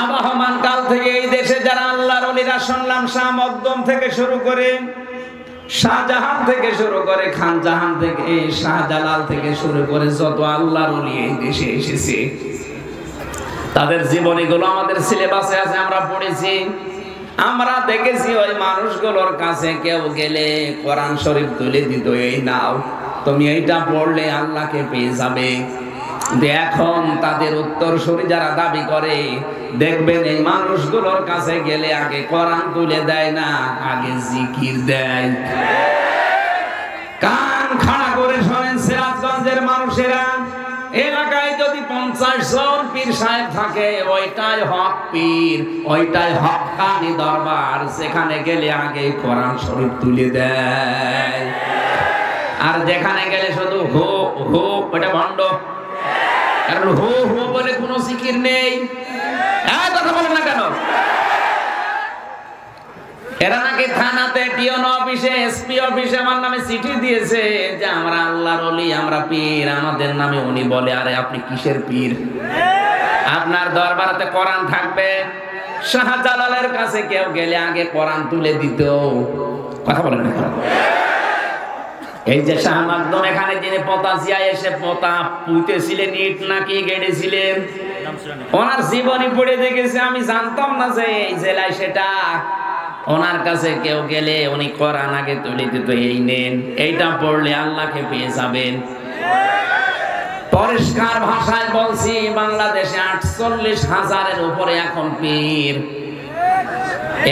আবহমান কাল থেকে এই দেশে যারা আল্লাহর ওলিরা শুনলাম, শাহ মকদুম থেকে শুরু করে, শাহজাহান থেকে শুরু করে, খানজাহান থেকে, শাহজালাল থেকে শুরু করে যত আল্লাহর ওলি এই দেশে এসেছে, তাদের জীবনীগুলো আমাদের সিলেবাসে আছে, আমরা পড়েছি। আমরা দেখেছি ওই মানুষগুলোর কাছে কেউ গেলে কোরআন শরীফ তুলে দিত, এই নাও তুমি এইটা পড়লে আল্লাহকে পেয়ে যাবে। এখন তাদের উত্তরসূরি যারা দাবি করে, দেখবেন এই মানুষগুলোর কাছে গেলে আগে কোরআন তুলে দেয় না, আগে জিকির দেয়। কান খাড়া করে শোনেন সিরাজগঞ্জের মানুষেরা, এলাকায় যদি 50 জন পীর সাহেব থাকে, ওইটাই হক পীর, ওইটাই হক্কানি দরবার, সেখানে গেলে আগে কোরআন শরীফ তুলে দেয়। আর যেখানে গেলে শুধু হো হো, ওটা ভণ্ড। কারণ হো হো বলে কোনো জিকির নেই। কথা বলেন না কেন? এরা নাকি থানাতে, টিওন অফিসে, এসপি অফিসে আমার নামে চিঠি দিয়েছে যে আমরা আল্লাহর ওলি, আমরা পীর, আমাদের নামে উনি বলে। আরে আপনি কিসের পীর? আপনার দরবারেতে কোরআন থাকবে। শাহজালালের কাছে কেউ গেলে আগে কোরআন তুলে দিত। কথা বলেন না? এই যে শাহ মাকদুম এখানে যিনি পতাশিয়া এসে পোতা পুঁতেছিলেন, ইট নাকি গেড়েছিলেন, ওনার জীবনী পড়ে দেখেছে। আমি জানতাম না যে এই জেলায় সেটা। ওনার কাছে কেউ গেলে উনি কোরআন আগে তুলে দিত, এই নেন, এইটা পড়লে আল্লাহকে পেয়ে যাবেন। পরিষ্কার ভাষায় বলছি, বাংলাদেশে 48,000-এর উপরে এখন পীর।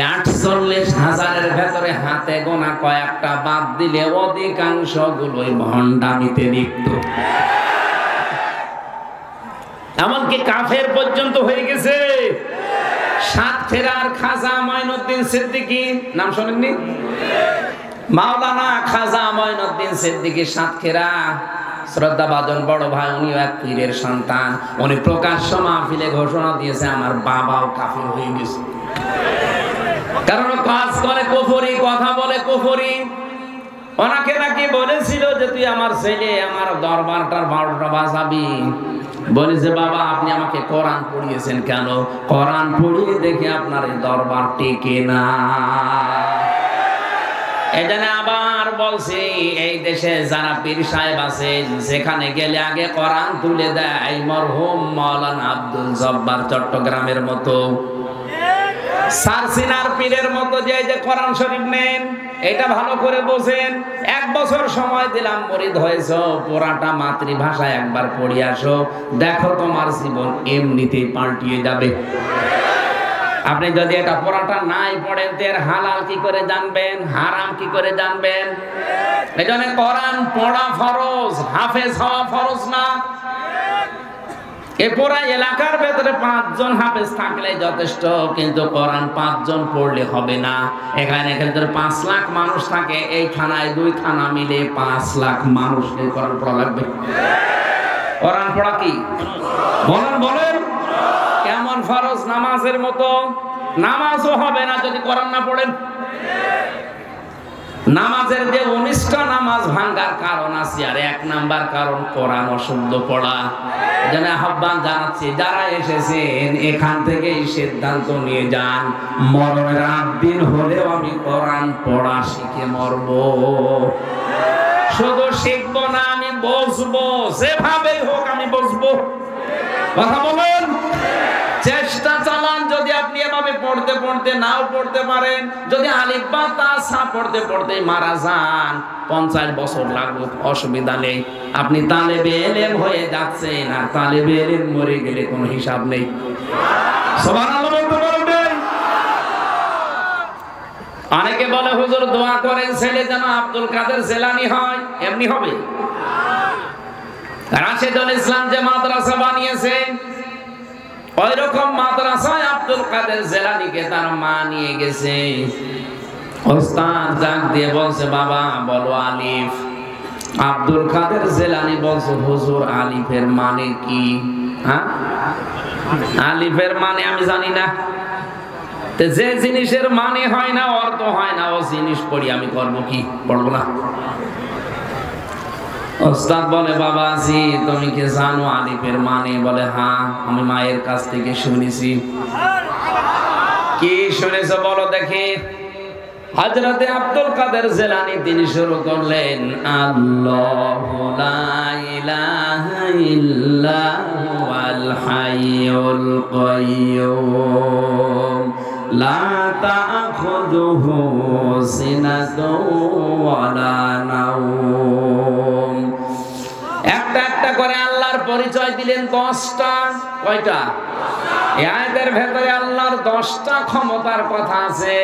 48,000-এর ভেতরে হাতে গোনা কয়েকটা বাদ দিলে অধিকাংশ গুলোই ভণ্ডামিতে লিপ্ত। এমনকি কাফের পর্যন্ত হয়ে গেছে। সাতক্ষীরার খাজা মঈনুদ্দিন সিদ্দিকী নাম শোনেননি? মাওলানা খাজা মঈনুদ্দিন সিদ্দিকী সাতক্ষীরা, শ্রদ্ধাভাজন বড় ভাই, উনিও এক পীরের সন্তান। উনি প্রকাশ্য মাহফিলে ঘোষণা দিয়েছে আমার বাবাও কাফির হয়ে গেছে। কারণ কাজ করে কুফরি, কথা বলে কুফরি। ওনাকে নাকি বলেছিল যে তুই আমার ছেলে, আমার দরবারটার 12টা বাজাবি। বলেছে বাবা আপনি আমাকে কোরআন পড়িয়েছেন কেন? কোরআন পড়িয়ে দেখে আপনার এই দরবার টেকে না। এজন্য আবার বলছি, এই দেশে যারা পীর সাহেব আছেন, সেখানে গেলে আগে কোরআন তুলে দেয়। মরহুম মাওলানা আব্দুল জব্বার চট্টগ্রামের মতো, সারসিনার পীরের মতো যে কোরআন শরীফ নেন, এটা ভালো করে বোঝেন। 1 বছর সময় দিলাম, মুরিদ হয়েছো, পুরাটা মাতৃভাষায় একবার পড়ে আসো, দেখো তোমার জীবন এমনিতেই পাল্টিয়ে যাবে। আপনি যদি এটা পুরাটা নাই পড়েন, এর হালাল কি করে জানবেন, হারাম কি করে জানবেন? এজন্য কোরআন পড়া ফরজ, হাফেজ হওয়া ফরজ না। এ পুরা এলাকার ভেতরে 5 জন হাফেজ থাকলে যথেষ্ট, কিন্তু কোরআন 5 জন পড়লে হবে না। এখানে 5 লাখ মানুষ থাকে, এই থানায় 2 থানা মিলে 5 লাখ মানুষকে কোরআন পড়া লাগবে। কোরআন পড়া কি বলেন বলেন? কেমন ফরজ? নামাজের মতো। নামাজও হবে না যদি কোরআন না পড়েন। নামাজের যে 19টা নামাজ ভাঙ্গার কারণ আছে, আর 1 নাম্বার কারণ কোরআন অশুদ্ধ পড়া। যেন আহ্বান জানাচ্ছি, যারা এসেছেন এখান থেকেই সিদ্ধান্ত নিয়ে যান, মরণের 8 দিন হলেও আমি কোরআন পড়া শিখে মরব। শুধু শিখবো না, আমি বসবো, যেভাবেই হোক আমি বসবো। কথা বলেন? চেষ্টা চালান। যদি আপনি এভাবে পড়তে পড়তে নাও পড়তে পারেন, যদি আলিফ বা তা সা পড়তে পড়তে মারা যান, 50 বছর লাগবে, অসুবিধা নেই। আপনি তালেবে ইলম হয়ে যাচ্ছেন, আর তালেবে ইলম মরে গেলে কোনো হিসাব নেই। সুবহানাল্লাহ বলতে পারবেন? অনেকে বলে হুজুর দোয়া করেন ছেলে যেন আব্দুল কাদের জিলানী হয়। এমনি হবে? রাশেদুল ইসলাম যে মাদ্রাসা বানিয়েছে, ওই রকম মাদ্রাসায় আব্দুল কাদের জিলানীকে তার মা নিয়ে গেছে। ওস্তাদ ডাক দিয়ে বলছে বাবা বলো আলিফ। আব্দুল কাদের জিলানী বলছে হুজুর আলিফের মানে কি? হ্যাঁ, আলিফের মানে আমি জানি না। যে জিনিসের মানে হয় না, অর্থ হয় না, ও জিনিস পড়ি আমি করবো কি? পড়বো না। ওস্তাদ বলে বাবা জি তুমি কি জানো আলিফের মানে? বলে হ্যাঁ আমি মায়ের কাছ থেকে শুনেছি। কি শুনেছো বলো দেখি। হযরতে আব্দুল কাদের জিলানী তিনি শুরু করলেন আল্লাহু লা ইলাহা ইল্লাহুল হাইয়ুল কাইয়্যুম লা তাখুযুহু সিনাতুন ওয়ালা নাওম। একটা একটা করে আল্লাহর পরিচয় দিলেন 10টা। কয়টা? এই আয়াতের ভেতরে আল্লাহর 10টা ক্ষমতার কথা আছে।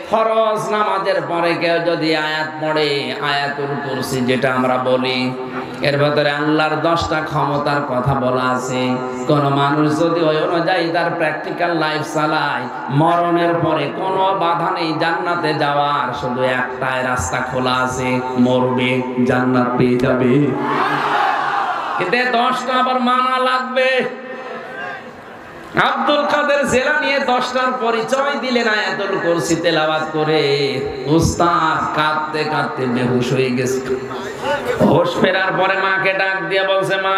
ফরজ নামাজের পরে কেউ যদি আয়াত পড়ে, আয়াতুল কুরসি যেটা আমরা বলি, এর ভেতরে আল্লাহর 10টা ক্ষমতার কথা বলা আছে। কোন মানুষ যদি ওই অনুযায়ী তার প্র্যাকটিক্যাল লাইফ চালায়, মরণের পরে কোনো বাধা নেই জান্নাতে যাওয়ার, শুধু একটাই রাস্তা খোলা আছে, মরবে জান্নাত পেয়ে যাবে। কিন্তু 10টা আবার মানা লাগবে। আব্দুল কাদের জিলানী 10টার পরিচয় দিলেন আয়াতুল কুরসি তেলাওয়াত করে। উস্তাদ কাঁদতে কাঁদতে বেহুশ হয়ে গেছে। হোশ ফেরার পরে মাকে ডাক দিয়ে বলছে মা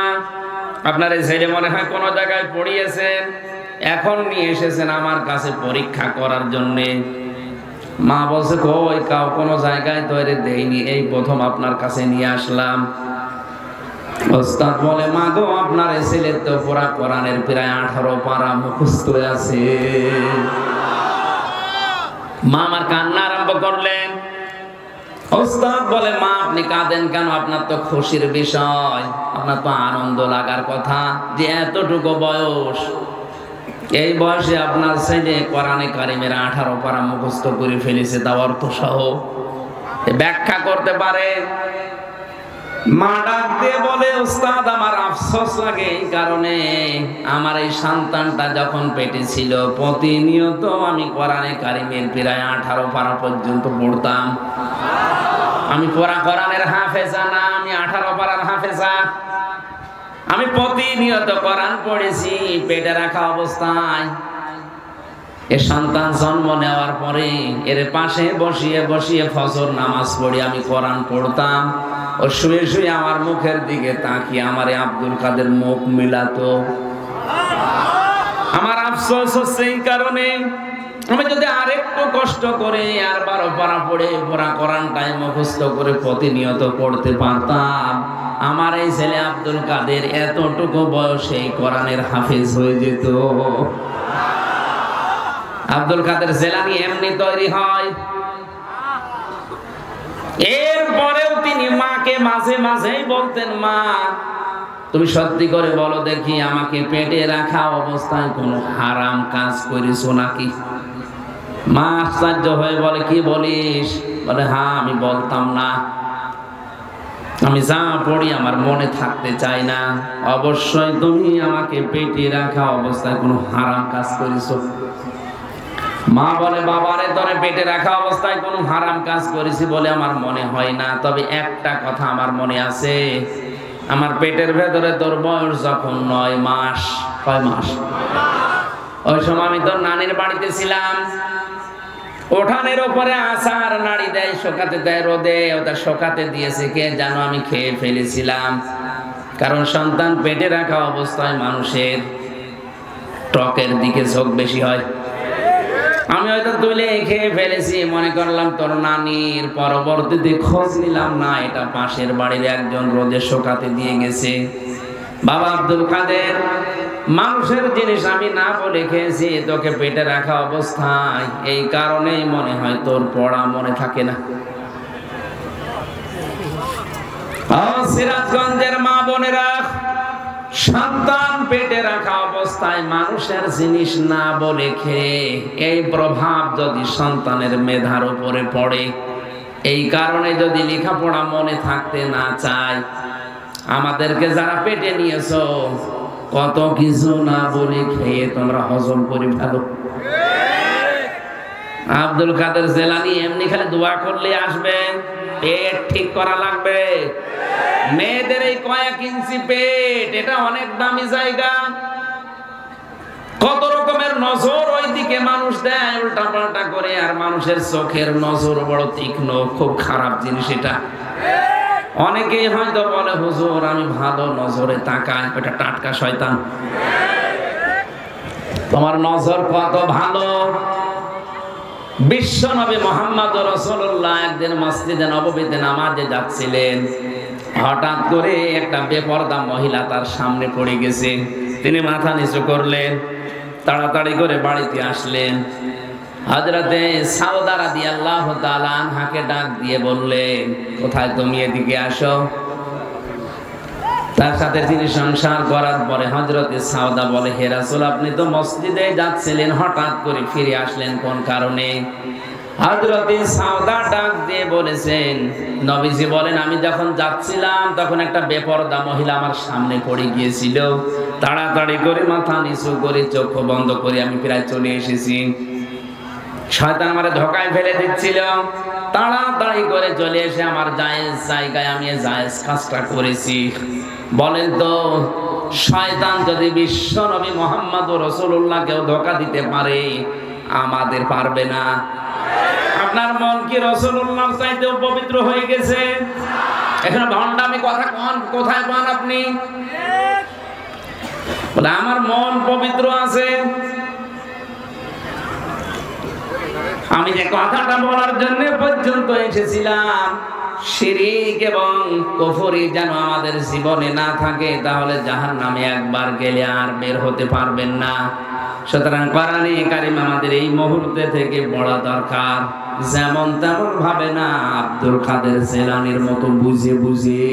আপনার এই ছেলে মনে হয় কোনো জায়গায় পড়িয়েছেন, এখন নিয়ে এসেছেন আমার কাছে পরীক্ষা করার জন্য। মা বলছে কই কোনো জায়গায় তো এর দেইনি, এই প্রথম আপনার কাছে নিয়ে আসলাম। ওস্তাদ বলে মা গো আপনার ছেলের তো পুরা কোরআনের প্রায় 18 পারা মুখস্থ আছে। মা আমার কান্না আরম্ভ করলেন। ওস্তাদ বলে মা আপনি কাঁদেন কেন? আপনার তো খুশির বিষয়, আপনার তো আনন্দ লাগার কথা যে এতটুকু বয়স, এই বয়সে আপনার ছেলে কোরআনে কারিমের 18 পারা মুখস্থ করে ফেলেছে, তাও অর্থ সহ। ব্যাখ্যা করতে পারে। মা ডাক দিয়ে বলে ওস্তাদ আমার আফসোস লাগে এই কারণে, আমার এই সন্তানটা যখন পেটে ছিল প্রতিনিয়ত আমি কোরআনে কারিমের প্রায় 18 পারা পর্যন্ত পড়তাম। আমি কোরআনের হাফেজা না, আমি 18 পারার হাফেজা। আমি প্রতিনিয়ত কোরআন পড়েছি পেটে রাখা অবস্থায়। এ সন্তান জন্ম নেওয়ার পরে এর পাশে বসিয়ে বসিয়ে ফজর নামাজ পড়ি আমি কোরআন পড়তাম। ও শুয়ে শুয়ে আমার মুখের দিকে তাকিয়ে আমারে আব্দুল কাদের মুখ মিলাতো। আমার আফসোস হচ্ছে এই কারণে, আমি যদি আরেকটু কষ্ট করে আর 12 পারা পড়ে পুরা কোরআনটাই মুখস্থ করে প্রতিনিয়ত পড়তে পারতাম, আমার এই ছেলে আব্দুল কাদের এতটুকু বয়সে কোরআনের হাফেজ হয়ে যেত। আব্দুল কাদের জিলানী এমনি তৈরি হয়। এরপরেও তিনি মাকে মাঝে মাঝেই বলতেন মা তুমি সত্যি করে বলো দেখি আমাকে পেটে রাখা অবস্থায় কোনো হারাম কাজ করেছো নাকি? মা আশ্চর্য হয়ে বলে কি বলিস? বলে হ্যাঁ আমি বলতাম না, আমি যা পড়ি আমার মনে থাকতে চাই না, অবশ্যই তুমি আমাকে পেটে রাখা অবস্থায় কোনো হারাম কাজ করেছো। মা বলে বাবারে তোরে পেটে রাখা অবস্থায় কোনো হারাম কাজ করেছি বলে আমার মনে হয় না, তবে একটা কথা আমার মনে আছে, আমার পেটের ভেতরে তোর বয়স যখন 9 মাস। কয় মাস? ওই সময় আমি তোর নানির বাড়িতে ছিলাম। উঠানের উপরে আচার নাড়ি দেয়, শোকাতে দেয় রোদে, ওটা শোকাতে দিয়েছে কে জানো, আমি খেয়ে ফেলেছিলাম। কারণ সন্তান পেটে রাখা অবস্থায় মানুষের টকের দিকে ঝোঁক বেশি হয়। আমি হয়তো তুলে খেয়ে ফেলেছি, মনে করলাম তোর নানির। পরবর্তীতে খোঁজ নিলাম না, এটা পাশের বাড়ির একজন রোদে শোকাতে দিয়ে গেছে। বাবা আব্দুল কাদের, মানুষের জিনিস আমি না বলে খেয়েছি তোকে পেটে রাখা অবস্থায়, এই কারণেই মনে হয় তোর পড়া মনে থাকে না। সিরাজগঞ্জের মা বোনেরা, সন্তান পেটে রাখা অবস্থায় মানুষের জিনিস না বলে খেয়ে এই প্রভাব যদি সন্তানের মেধার উপরে পড়ে, এই কারণে যদি লেখাপড়া মনে থাকতে না চায়, আমাদেরকে যারা পেটে নিয়েছো কত কিছু না বলে খেয়ে তোমরা হজম করে ফেলো। আব্দুল কাদের জিলানী এমনি খালি দোয়া করলে আসবে, পেট ঠিক করা লাগবে। মেয়েদের এই কয়েক ইঞ্চি পেট, এটা অনেক দামি জায়গা। কত রকমের নজর ওই দিকে মানুষ দেয় উল্টা পাল্টা করে, আর মানুষের চোখের নজর বড় তীক্ষ্ণ, খুব খারাপ জিনিস এটা। অনেকেই হয়তো বলে হুজুর আমি ভালো নজরে তাকাই, এটা টাটকা শয়তান। তোমার নজর কত ভালো। বিশ্ব নবী মুহাম্মদ রাসূলুল্লাহ একদিন মসজিদে নববীতে নামাজে যাচ্ছিলেন, হঠাৎ করে একটা বেপরদা মহিলা তার সামনে পড়ে গেছে। তিনি মাথা নিচু করলেন, তাড়াতাড়ি করে বাড়িতে আসলেন। হযরতে সাউদা রাদিয়াল্লাহু তাআলা আনহাকে ডাক দিয়ে বললেন, কোথায় তুমি, এদিকে আসো। তার সাথে তিনি সংসার করার পরে হযরতে সাউদা বলে, হে রাসূল, আপনি তো মসজিদে যাচ্ছিলেন, হঠাৎ করে ফিরে আসলেন কোন কারণে? হযরতে সাউদা ডাক দিয়ে বলেছেন, নবীজি বলেন, আমি যখন যাচ্ছিলাম তখন একটা বেপরদা মহিলা আমার সামনে পড়ে গিয়েছিল। তাড়াতাড়ি করে মাথা নিচু করে চোখ বন্ধ করে আমি প্রায় চলে এসেছি। শয়তান আমারে ধোঁকায় ফেলে দিচ্ছিল। তাড়াতাড়ি করে চলে এসে আমার জায়েজ জায়গায় আমি জায়েজ কাজটা করেছি। বলেন তো, শয়তান যদি বিশ্ব নবী মুহাম্মদুর রাসূলুল্লাহকেও ধোঁকা দিতে পারে, আমাদের পারবে না? আপনার মন কি রাসূলুল্লাহর চাইতেও পবিত্র হয়ে গেছে? এখন ভণ্ডামি কথা কোথায় পান আপনি? বলে আমার মন পবিত্র আছে। আমি যে কথাটা বলার জন্য পর্যন্ত এসেছিলাম, শিরক এবং কুফরি যেন আমাদের জীবনে না থাকে, তাহলে জাহান্নামে একবার গেলে আর বের হতে পারবেন না। সুতরাং কোরআনে কারীম আমাদের এই মুহূর্তে থেকে পড়া দরকার। যেমন তেমন ভাবে না, আব্দুল কাদের জিলানীর মতো বুঝে বুঝে